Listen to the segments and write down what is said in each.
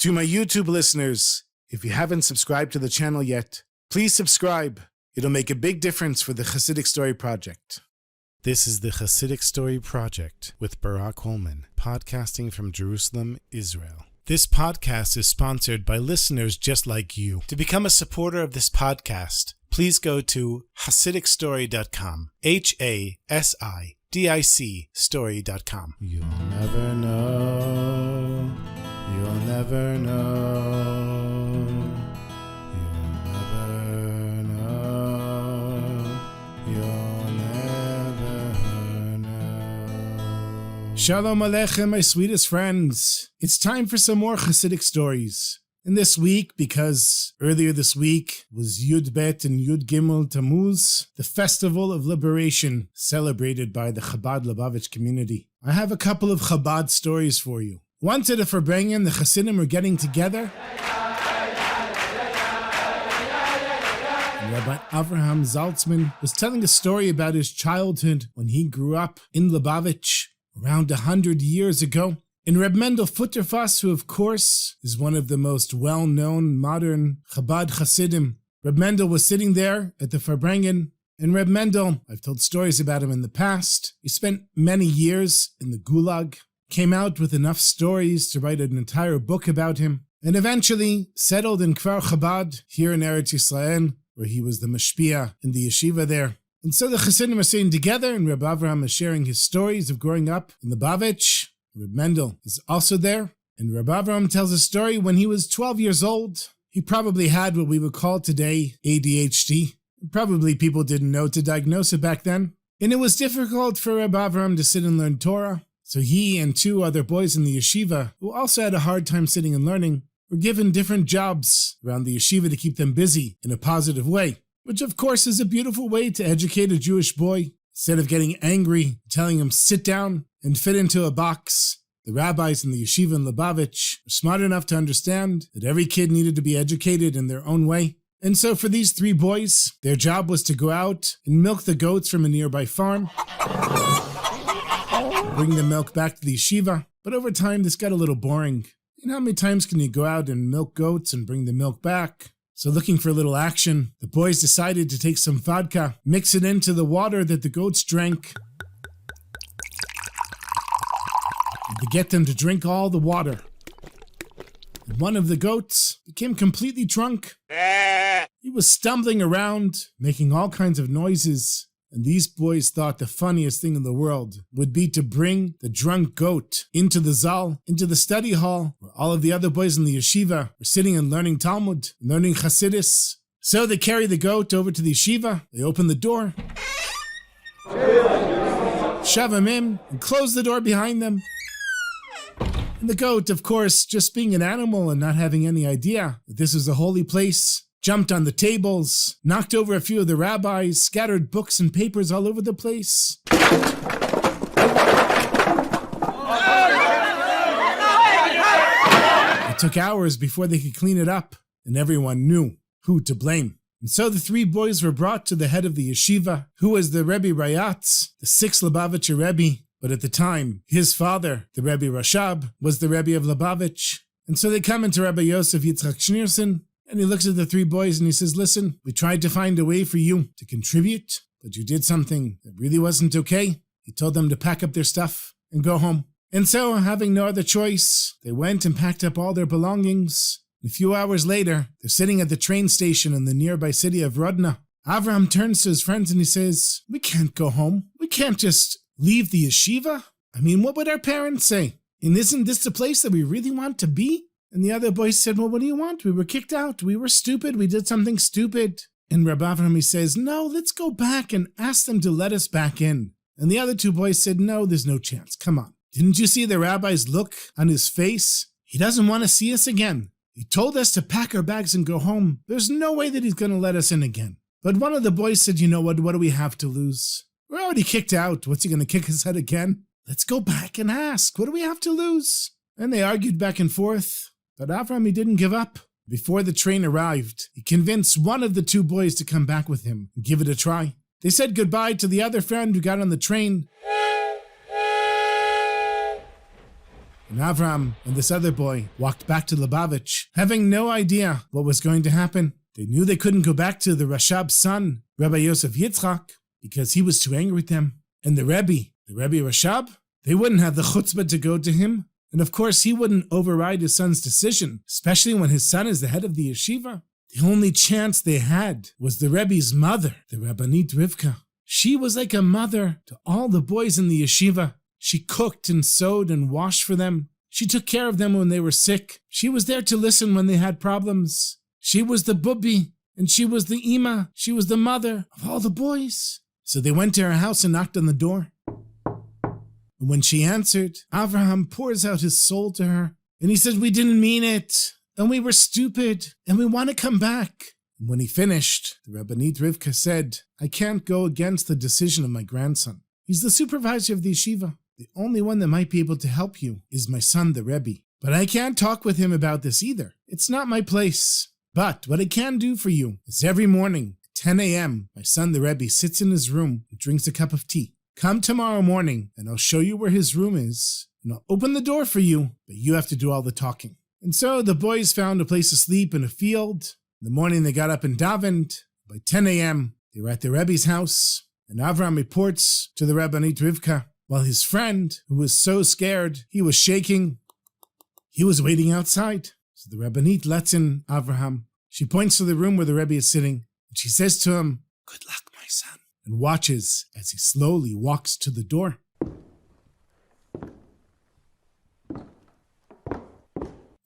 To my YouTube listeners, if you haven't subscribed to the channel yet, please subscribe. It'll make a big difference for the Chassidic Story Project. This is the Chassidic Story Project with Barak Hullman, podcasting from Jerusalem, Israel. This podcast is sponsored by listeners just like you. To become a supporter of this podcast, please go to HasidicStory.com. HASIDIC story.com. You'll never know. You'll never know. You'll never know. You'll never know. Shalom Aleichem, my sweetest friends. It's time for some more Chassidic stories. And this week, because earlier this week was Yud Bet and Yud Gimel Tammuz, the Festival of Liberation celebrated by the Chabad Lubavitch community. I have a couple of Chabad stories for you. Once at a Farbrengen, the Chassidim were getting together. And Rabbi Avraham Zaltzman was telling a story about his childhood when he grew up in Lubavitch around 100 years ago. And Reb Mendel Futterfass, who of course is one of the most well-known modern Chabad Chassidim. Reb Mendel was sitting there at the Farbrengen, and Reb Mendel, I've told stories about him in the past, he spent many years in the Gulag, came out with enough stories to write an entire book about him, and eventually settled in Kfar Chabad here in Eretz Yisrael, where he was the mashpia in the yeshiva there. And so the Chassidim are sitting together, and Reb Avraham is sharing his stories of growing up in Lubavitch. Reb Mendel is also there, and Reb Avraham tells a story when he was 12 years old. He probably had what we would call today ADHD. Probably people didn't know to diagnose it back then. And it was difficult for Reb Avraham to sit and learn Torah. So he and two other boys in the yeshiva, who also had a hard time sitting and learning, were given different jobs around the yeshiva to keep them busy in a positive way, which of course is a beautiful way to educate a Jewish boy. Instead of getting angry, telling him sit down and fit into a box, the rabbis in the yeshiva in Lubavitch were smart enough to understand that every kid needed to be educated in their own way. And so for these three boys, their job was to go out and milk the goats from a nearby farm, bring the milk back to the yeshiva. But over time, this got a little boring. And how many times can you go out and milk goats and bring the milk back? So looking for a little action, the boys decided to take some vodka, mix it into the water that the goats drank, and to get them to drink all the water. And one of the goats became completely drunk. He was stumbling around, making all kinds of noises. And these boys thought the funniest thing in the world would be to bring the drunk goat into the zal, into the study hall, where all of the other boys in the yeshiva were sitting and learning Talmud, learning Chassidus. So they carry the goat over to the yeshiva, they open the door, shove him in, and close the door behind them. And the goat, of course, just being an animal and not having any idea that this was a holy place, jumped on the tables, knocked over a few of the rabbis, scattered books and papers all over the place. It took hours before they could clean it up, and everyone knew who to blame. And so the three boys were brought to the head of the yeshiva, who was the Rebbe Rayatz, the sixth Lubavitcher Rebbe, but at the time, his father, the Rebbe Rashab, was the Rebbe of Lubavitch. And so they come into Rabbi Yosef Yitzchak Schneerson, and he looks at the three boys and he says, listen, we tried to find a way for you to contribute, but you did something that really wasn't okay. He told them to pack up their stuff and go home. And so, having no other choice, they went and packed up all their belongings. A few hours later, they're sitting at the train station in the nearby city of Rodna. Avraham turns to his friends and he says, we can't go home. We can't just leave the yeshiva. I mean, what would our parents say? And isn't this the place that we really want to be? And the other boys said, well, what do you want? We were kicked out. We were stupid. We did something stupid. And Rabbi Avraham, he says, no, let's go back and ask them to let us back in. And the other two boys said, no, there's no chance. Come on. Didn't you see the rabbi's look on his face? He doesn't want to see us again. He told us to pack our bags and go home. There's no way that he's going to let us in again. But one of the boys said, you know what do we have to lose? We're already kicked out. What's he going to kick us out again? Let's go back and ask. What do we have to lose? And they argued back and forth. But Avraham, he didn't give up. Before the train arrived, he convinced one of the two boys to come back with him and give it a try. They said goodbye to the other friend who got on the train. And Avram and this other boy walked back to Lubavitch, having no idea what was going to happen. They knew they couldn't go back to the Rashab's son, Rabbi Yosef Yitzchak, because he was too angry with them. And the Rebbe Rashab, they wouldn't have the chutzpah to go to him. And of course, he wouldn't override his son's decision, especially when his son is the head of the yeshiva. The only chance they had was the Rebbe's mother, the Rabbanit Rivka. She was like a mother to all the boys in the yeshiva. She cooked and sewed and washed for them. She took care of them when they were sick. She was there to listen when they had problems. She was the bubbi, and she was the ima. She was the mother of all the boys. So they went to her house and knocked on the door. And when she answered, Avraham pours out his soul to her. And he said, "We didn't mean it. And we were stupid. And we want to come back." And when he finished, the Rabbanit Rivka said, "I can't go against the decision of my grandson. He's the supervisor of the yeshiva. The only one that might be able to help you is my son, the Rebbe. But I can't talk with him about this either. It's not my place. But what I can do for you is every morning, 10 a.m., my son, the Rebbe, sits in his room and drinks a cup of tea. Come tomorrow morning, and I'll show you where his room is, and I'll open the door for you, but you have to do all the talking." And so the boys found a place to sleep in a field. In the morning, they got up and davened. By 10 a.m., they were at the Rebbe's house, and Avram reports to the Rabbanit Rivka, while his friend, who was so scared, he was shaking, he was waiting outside. So the Rabbanit lets in Avraham. She points to the room where the Rebbe is sitting, and she says to him, "Good luck, my son," and watches as he slowly walks to the door.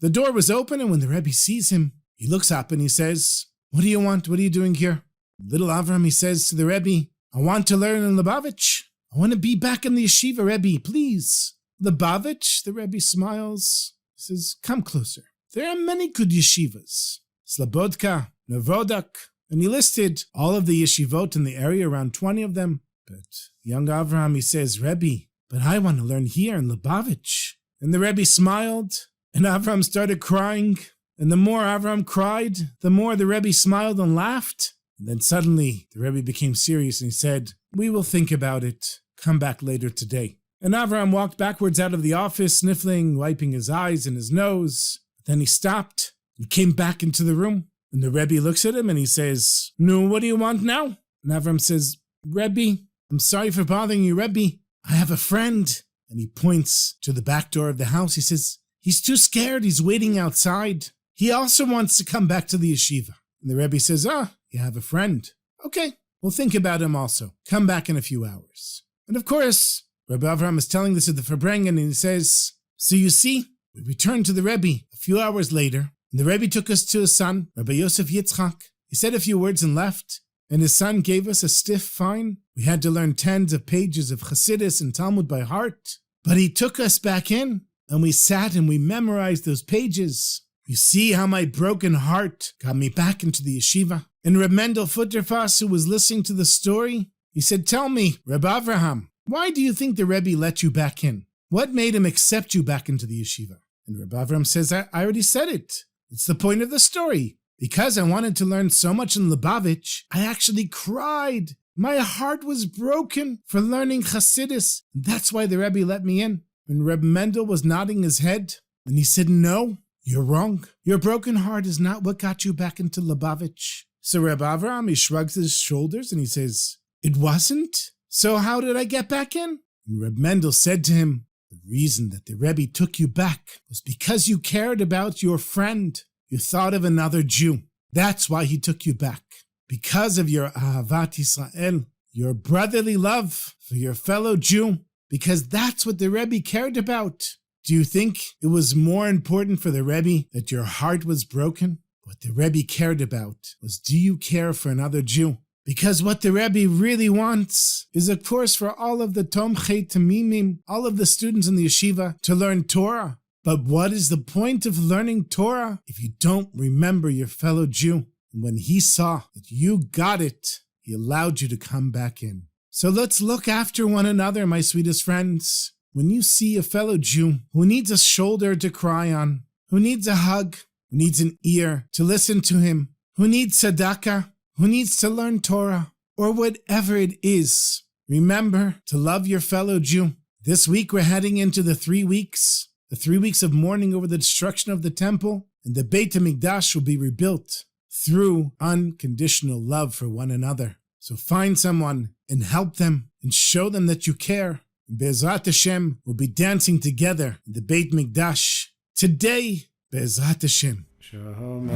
The door was open, and when the Rebbe sees him, he looks up and he says, "What do you want? What are you doing here?" Little Avram, he says to the Rebbe, "I want to learn in Lubavitch. I want to be back in the yeshiva, Rebbe, please." "Lubavitch?" The Rebbe smiles. He says, "Come closer. There are many good yeshivas. Slobodka, Novodak." And he listed all of the yeshivot in the area, around 20 of them. But young Avraham, he says, "Rebbe, but I want to learn here in Lubavitch." And the Rebbe smiled, and Avraham started crying. And the more Avraham cried, the more the Rebbe smiled and laughed. And then suddenly the Rebbe became serious and he said, "We will think about it. Come back later today." And Avraham walked backwards out of the office, sniffling, wiping his eyes and his nose. Then he stopped and came back into the room. And the Rebbe looks at him and he says, "No, what do you want now?" And Avram says, "Rebbe, I'm sorry for bothering you, Rebbe. I have a friend." And he points to the back door of the house. He says, "He's too scared. He's waiting outside. He also wants to come back to the yeshiva." And the Rebbe says, "You have a friend. Okay, we'll think about him also. Come back in a few hours." And of course, Rebbe Avram is telling this to the Farbrengen, and he says, "So you see, we returned to the Rebbe a few hours later, and the Rebbe took us to his son, Rabbi Yosef Yitzchak. He said a few words and left, and his son gave us a stiff fine. We had to learn tens of pages of Chassidus and Talmud by heart. But he took us back in, and we sat and we memorized those pages. You see how my broken heart got me back into the yeshiva." And Reb Mendel Futterfass, who was listening to the story, he said, "Tell me, Reb Avraham, why do you think the Rebbe let you back in? What made him accept you back into the yeshiva?" And Reb Avraham says, I already said it. It's the point of the story. Because I wanted to learn so much in Lubavitch, I actually cried. My heart was broken for learning Chassidus. And that's why the Rebbe let me in." And Reb Mendel was nodding his head, and he said, "No, you're wrong. Your broken heart is not what got you back into Lubavitch." So Reb Avraham, he shrugs his shoulders and he says, "It wasn't? So how did I get back in?" And Reb Mendel said to him, "The reason that the Rebbe took you back was because you cared about your friend. You thought of another Jew. That's why he took you back. Because of your Ahavat Yisrael, your brotherly love for your fellow Jew. Because that's what the Rebbe cared about. Do you think it was more important for the Rebbe that your heart was broken? What the Rebbe cared about was, do you care for another Jew? Because what the Rebbe really wants is, of course, for all of the Tomchei Tamimim, all of the students in the yeshiva, to learn Torah. But what is the point of learning Torah if you don't remember your fellow Jew? And when he saw that you got it, he allowed you to come back in. So let's look after one another, my sweetest friends. When you see a fellow Jew who needs a shoulder to cry on, who needs a hug, who needs an ear to listen to him, who needs tzedakah, who needs to learn Torah, or whatever it is, remember to love your fellow Jew. This week we're heading into the 3 weeks the 3 weeks of mourning over the destruction of the temple, and the Beit HaMikdash will be rebuilt through unconditional love for one another. So find someone and help them and show them that you care. And Be'ezrat Hashem will be dancing together in the Beit Mikdash today. Be'ezrat Hashem. Shomer,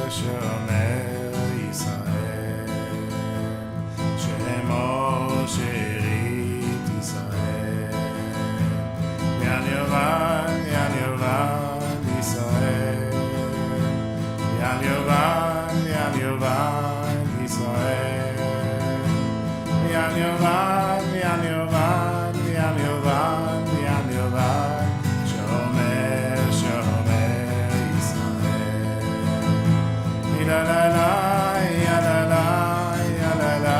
Shomer Yisrael, Shemo Sherit Yisrael, Yan Yovan, Yan Yovan Yisrael, Yan Yovan, Yan Yovan Yisrael, Yan Yovan, Yan Yovan, Yan Yovan, Yan Yovan, Shomer, Shomer Yisrael, La la la, ya la la, ya la la,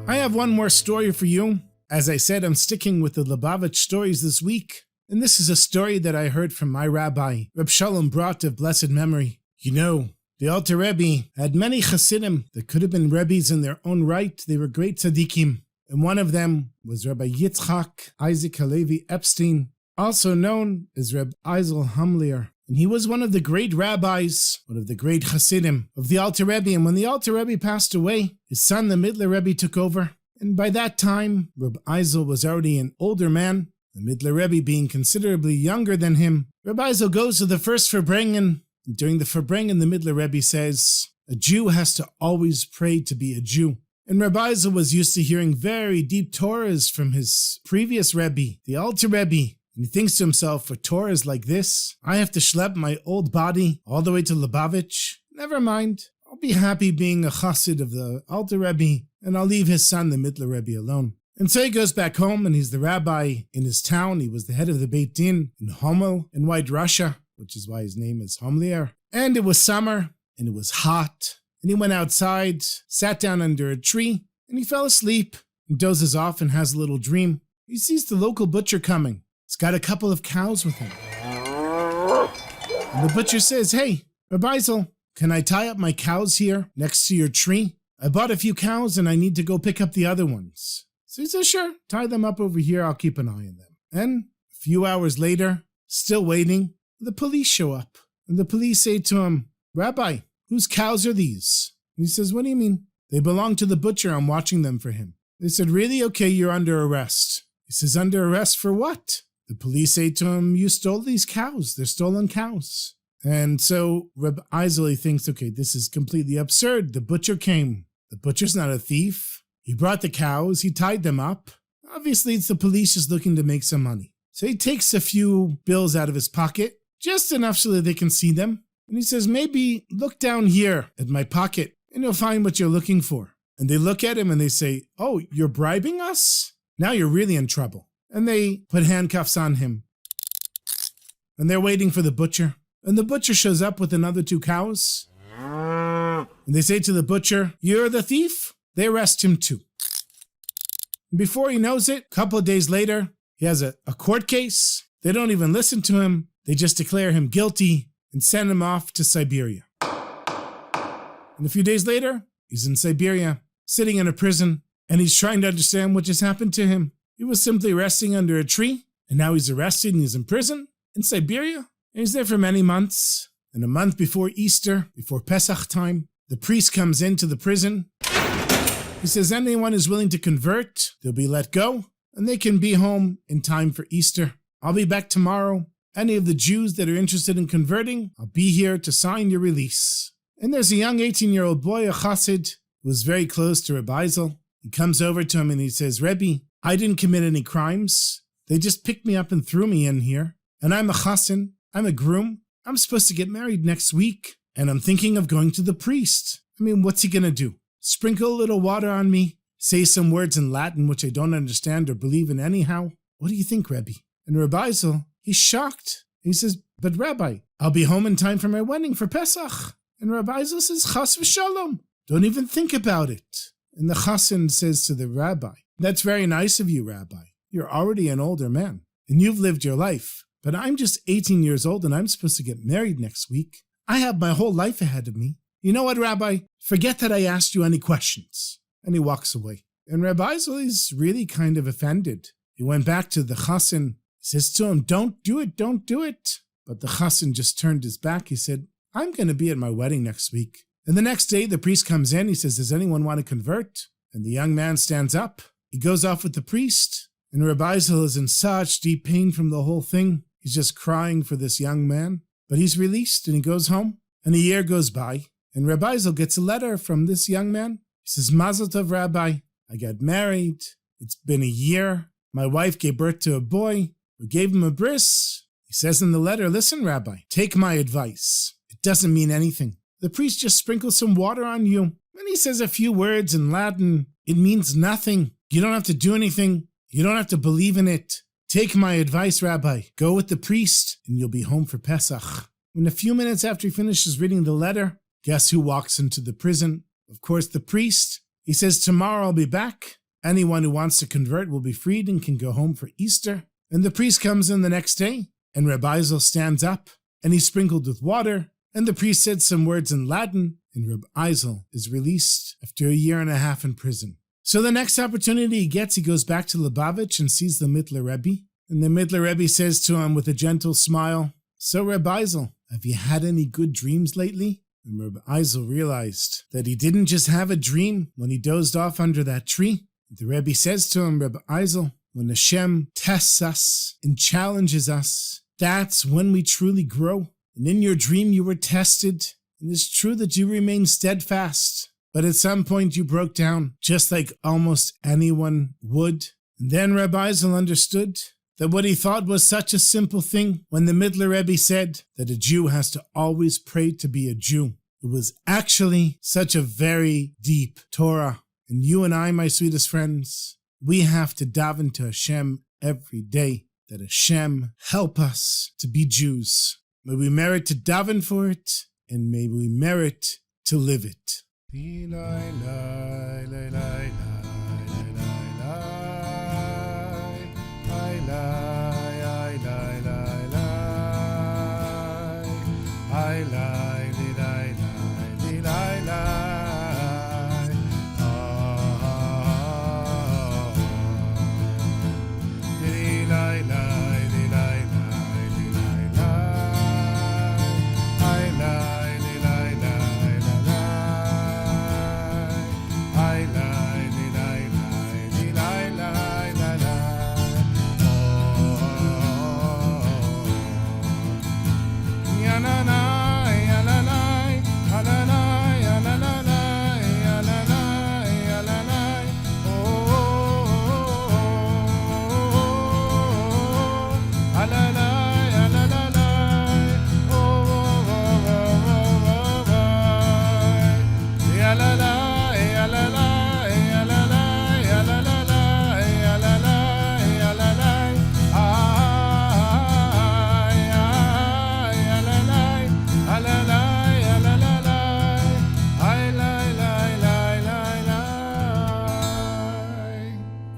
I have one more story for you. As I said, I'm sticking with the Lubavitch stories this week, and this is a story that I heard from my rabbi, Reb Shalom Brat of blessed memory. You know, the Alter Rebbe had many Chassidim that could have been Rebbes in their own right. They were great tzaddikim. And one of them was Rabbi Yitzchak Isaac Halevi Epstein, also known as Reb Eisel Hamlier. And he was one of the great rabbis, one of the great Hasidim of the Alter Rebbe. And when the Alter Rebbe passed away, his son, the Midler Rebbe, took over. And by that time, Reb Eisel was already an older man, the Midler Rebbe being considerably younger than him. Reb Eisel goes to the first Farbrengen. And during the Farbrengen, the Midler Rebbe says, a Jew has to always pray to be a Jew. And Rabbi Eisel was used to hearing very deep Torahs from his previous Rebbe, the Alter Rebbe. And he thinks to himself, for Torahs like this, I have to schlep my old body all the way to Lubavitch. Never mind, I'll be happy being a chassid of the Alter Rebbe, and I'll leave his son, the Midler Rebbe, alone. And so he goes back home, and he's the rabbi in his town. He was the head of the Beit Din in Hummel in White Russia, which is why his name is Hamlier. And it was summer, and it was hot. And he went outside, sat down under a tree, and he fell asleep and dozes off and has a little dream. He sees the local butcher coming. He's got a couple of cows with him. And the butcher says, hey, Rabbi Eisel, can I tie up my cows here next to your tree? I bought a few cows and I need to go pick up the other ones. So he says, sure, tie them up over here. I'll keep an eye on them. And a few hours later, still waiting, the police show up. And the police say to him, Rabbi, whose cows are these? And he says, what do you mean? They belong to the butcher. I'm watching them for him. They said, really? Okay, you're under arrest. He says, under arrest for what? The police say to him, you stole these cows. They're stolen cows. And so Reb Eisel, he thinks, okay, this is completely absurd. The butcher came. The butcher's not a thief. He brought the cows. He tied them up. Obviously, it's the police just looking to make some money. So he takes a few bills out of his pocket, just enough so that they can see them. And he says, maybe look down here at my pocket and you'll find what you're looking for. And they look at him and they say, oh, you're bribing us? Now you're really in trouble. And they put handcuffs on him. And they're waiting for the butcher. And the butcher shows up with another 2 cows. And they say to the butcher, you're the thief? They arrest him too. And before he knows it, a couple of days later, he has a court case. They don't even listen to him. They just declare him guilty and send him off to Siberia. And a few days later, he's in Siberia, sitting in a prison, and he's trying to understand what just happened to him. He was simply resting under a tree, and now he's arrested and he's in prison in Siberia. And he's there for many months. And a month before Easter, before Pesach time, the priest comes into the prison. He says anyone who's willing to convert, they'll be let go, and they can be home in time for Easter. I'll be back tomorrow. Any of the Jews that are interested in converting, I'll be here to sign your release. And there's a young 18-year-old boy, a chassid, who was very close to Rabbi Eisel. He comes over to him and he says, Rebbe, I didn't commit any crimes. They just picked me up and threw me in here. And I'm a chassid. I'm a groom. I'm supposed to get married next week. And I'm thinking of going to the priest. I mean, what's he going to do? Sprinkle a little water on me? Say some words in Latin which I don't understand or believe in anyhow? What do you think, Rebbe? And Rabbi Eisel, he's shocked. He says, but Rabbi, I'll be home in time for my wedding for Pesach. And Rabbi Eisel says, Chas v'shalom. Don't even think about it. And the chassid says to the rabbi, that's very nice of you, Rabbi. You're already an older man, and you've lived your life. But I'm just 18 years old, and I'm supposed to get married next week. I have my whole life ahead of me. You know what, Rabbi? Forget that I asked you any questions. And he walks away. And Rabbi Eisel is really kind of offended. He went back to the chassan. He says to him, don't do it, don't do it. But the chassan just turned his back. He said, I'm going to be at my wedding next week. And the next day, the priest comes in. He says, does anyone want to convert? And the young man stands up. He goes off with the priest. And Rabbi Eisel is in such deep pain from the whole thing. He's just crying for this young man. But he's released and he goes home. And a year goes by. And Rabbi Eisel gets a letter from this young man. He says, Mazel Tov, Rabbi. I got married. It's been a year. My wife gave birth to a boy. We gave him a bris. He says in the letter, listen, Rabbi, take my advice. It doesn't mean anything. The priest just sprinkles some water on you. And he says a few words in Latin. It means nothing. You don't have to do anything. You don't have to believe in it. Take my advice, Rabbi. Go with the priest, and you'll be home for Pesach. And a few minutes after he finishes reading the letter, guess who walks into the prison? Of course, the priest. He says, tomorrow I'll be back. Anyone who wants to convert will be freed and can go home for Easter. And the priest comes in the next day, and Rabbi Eisel stands up, and he's sprinkled with water, and the priest said some words in Latin, and Rabbi Eisel is released after a year and a half in prison. So the next opportunity he gets, he goes back to Lubavitch and sees the Mittler Rebbe. And the Mittler Rebbe says to him with a gentle smile, so Rabbi Eisel, have you had any good dreams lately? And Rabbi Eisel realized that he didn't just have a dream when he dozed off under that tree. The Rebbe says to him, Rabbi Eisel, when Hashem tests us and challenges us, that's when we truly grow. And in your dream you were tested, and it's true that you remained steadfast. But at some point you broke down, just like almost anyone would. And then Rabbi Eisel understood that what he thought was such a simple thing when the Mittler Rebbe said that a Jew has to always pray to be a Jew. It was actually such a very deep Torah. And you and I, my sweetest friends, we have to daven to Hashem every day, that Hashem help us to be Jews. May we merit to daven for it, and may we merit to live it.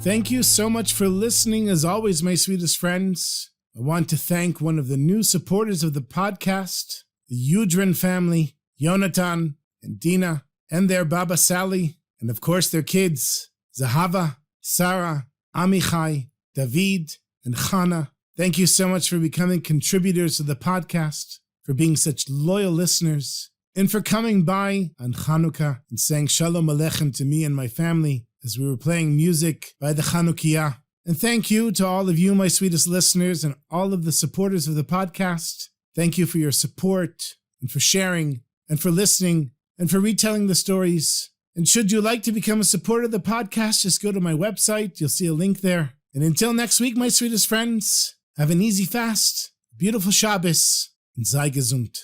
Thank you so much for listening. As always, my sweetest friends, I want to thank one of the new supporters of the podcast, the Yudrin family, Yonatan and Dina, and their Baba Sally, and of course their kids, Zahava, Sarah, Amichai, David, and Chana. Thank you so much for becoming contributors to the podcast, for being such loyal listeners, and for coming by on Chanukah and saying Shalom Aleichem to me and my family as we were playing music by the Chanukiah. And thank you to all of you, my sweetest listeners, and all of the supporters of the podcast. Thank you for your support, and for sharing, and for listening, and for retelling the stories. And should you like to become a supporter of the podcast, just go to my website. You'll see a link there. And until next week, my sweetest friends, have an easy fast, beautiful Shabbos, and sei gesund.